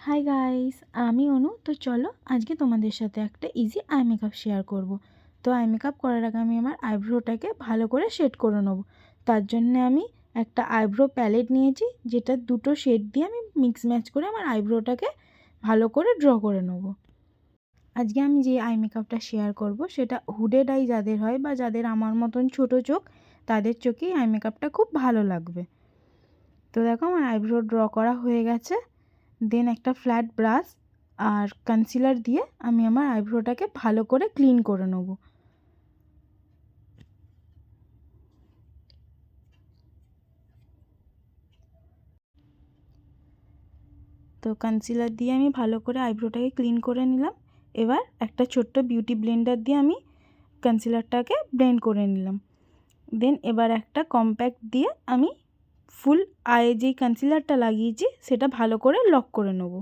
Hi guys, আমি অনু। তো চলো আজকে তোমাদের সাথে একটা ইজি আই মেকআপ শেয়ার করব। তো আই মেকআপ করার আগে আমি আমার আইব্রোটাকে ভালো করে শেড করে নেব। তার জন্য আমি একটা আইব্রো প্যালেট নিয়েছি, যেটা দুটো শেড দিয়ে আমি মিক্স ম্যাচ করে আমার আইব্রোটাকে ভালো করে ড্র করে নেব। আজকে আমি যে আই মেকআপটা শেয়ার করব সেটা হুডেড আই যাদের হয় বা যাদের আমার মতন ছোট চোখ, তাদের চোখেই আই মেকআপটা খুব ভালো লাগবে। তো দেখো আমার আইব্রো ড্র করা হয়ে গেছে। দেন একটা ফ্ল্যাট ব্রাশ আর কনসিলার দিয়ে আমি আমার আইব্রোটাকে ভালো করে ক্লিন করে নেব। তো কনসিলার দিয়ে আমি ভালো করে আইব্রোটাকে ক্লিন করে নিলাম। এবার একটা ছোট্ট বিউটি ব্লেন্ডার দিয়ে আমি কনসিলারটাকে ব্লেন্ড করে নিলাম। দেন এবার একটা কম্প্যাক্ট দিয়ে আমি ফুল আয়ে যেই কনসিলারটা লাগিয়েছি সেটা ভালো করে লক করে নেব।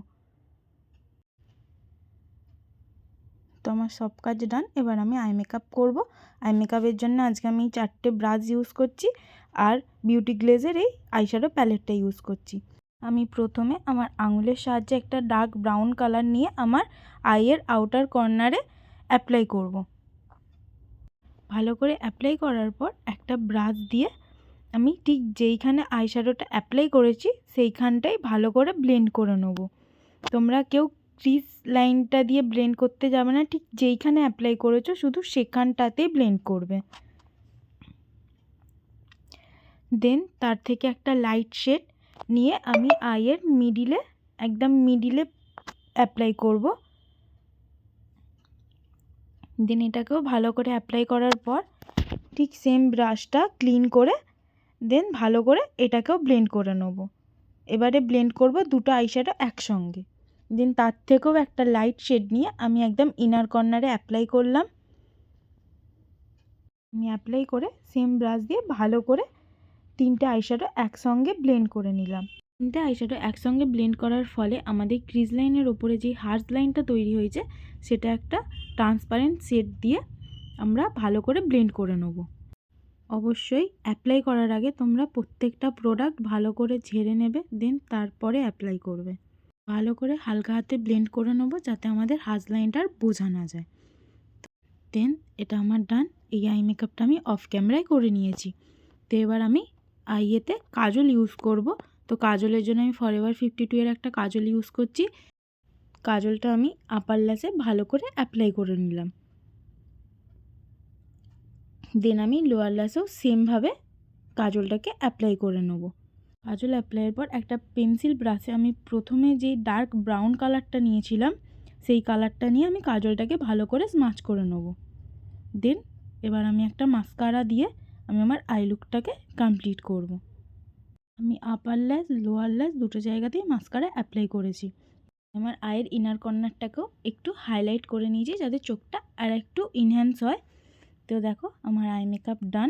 তো আমার সব কাজ ডান। এবার আমি আই মেকআপ করব। আই মেকআপের জন্য আজকে আমি 4টে ব্রাশ ইউজ করছি আর বিউটি গ্লেজের এই আইশ্যাডো প্যালেটটা ইউজ করছি। আমি প্রথমে আমার আঙুলের সাহায্যে একটা ডার্ক ব্রাউন কালার নিয়ে আমার আইয়ের আউটার কর্নারে অ্যাপ্লাই করব। ভালো করে অ্যাপ্লাই করার পর একটা ব্রাশ দিয়ে আমি ঠিক যেইখানে আইশ্যাডোটা অ্যাপ্লাই করেছি সেইখানটাই ভালো করে ব্লেন্ড করে নেব। তোমরা কেউ ক্রিজ লাইনটা দিয়ে ব্লেন্ড করতে যাবে না, ঠিক যেইখানে অ্যাপ্লাই করেছো শুধু সেখানটাতেই ব্লেন্ড করবে। দেন তার থেকে একটা লাইট শেড নিয়ে আমি আইয়ের মিডিলে একদম মিডিলে অ্যাপ্লাই করব। দেন এটাকেও ভালো করে অ্যাপ্লাই করার পর ঠিক সেম ব্রাশটা ক্লিন করে দেন ভালো করে এটাকেও ব্লেন্ড করে নেব। এবারে ব্লেন্ড করব দুটো আইশ্যাডো একসঙ্গে। দেন তার থেকেও একটা লাইট শেড নিয়ে আমি একদম ইনার কর্নারে অ্যাপ্লাই করলাম। আমি অ্যাপ্লাই করে সেম ব্রাশ দিয়ে ভালো করে তিনটে আইশ্যাডো একসঙ্গে ব্লেন্ড করে নিলাম। তিনটে আইশ্যাডো একসঙ্গে ব্লেন্ড করার ফলে আমাদের ক্রিজ লাইনের ওপরে যে হার্শ লাইনটা তৈরি হয়েছে সেটা একটা ট্রান্সপারেন্ট শেড দিয়ে আমরা ভালো করে ব্লেন্ড করে নেব। অবশ্যই অ্যাপ্লাই করার আগে তোমরা প্রত্যেকটা প্রোডাক্ট ভালো করে ঝেড়ে নেবে, দেন তারপরে অ্যাপ্লাই করবে। ভালো করে হালকা হাতে ব্লেন্ড করে নেব যাতে আমাদের হার্শ লাইনটা আর বোঝা না যায়। দেন এটা আমার ডান। এই আই মেকআপটা আমি অফ ক্যামেরায় করে নিয়েছি। তো এবার আমি আইয়েতে কাজল ইউজ করব। তো কাজলের জন্য আমি ফরএভার 52 এর একটা কাজল ইউজ করছি। কাজলটা আমি আপার ল্যাশে ভালো করে অ্যাপ্লাই করে নিলাম। দেন আমি লোয়ার ল্যাশেও সেমভাবে কাজলটাকে অ্যাপ্লাই করে নেব। কাজল অ্যাপ্লাইয়ের পর একটা পেন্সিল ব্রাশে আমি প্রথমে যেই ডার্ক ব্রাউন কালারটা নিয়েছিলাম সেই কালারটা নিয়ে আমি কাজলটাকে ভালো করে স্মাচ করে নেব। দেন এবার আমি একটা মাস্কারা দিয়ে আমি আমার আই লুকটাকে কমপ্লিট করব। আমি আপার ল্যাশ লোয়ার ল্যাশ দুটো জায়গাতেই মাস্কারা অ্যাপ্লাই করেছি। আমার আয়ের ইনার কর্নারটাকেও একটু হাইলাইট করে নিয়েছি যাতে চোখটা আর একটু ইনহ্যান্স হয়। তো দেখো আমার আই মেকআপ ডান।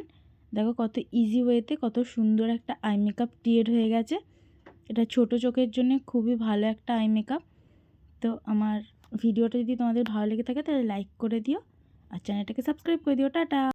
দেখো কত ইজি ওয়েতে কত সুন্দর একটা আই মেকআপ ক্রিয়েট হয়ে গেছে। এটা ছোট চোখের জন্য খুবই ভালো একটা আই মেকআপ। তো আমার ভিডিওটা যদি তোমাদের ভালো লেগে থাকে তাহলে লাইক করে দিও আর চ্যানেলটাকে সাবস্ক্রাইব করে দিও। টাটা।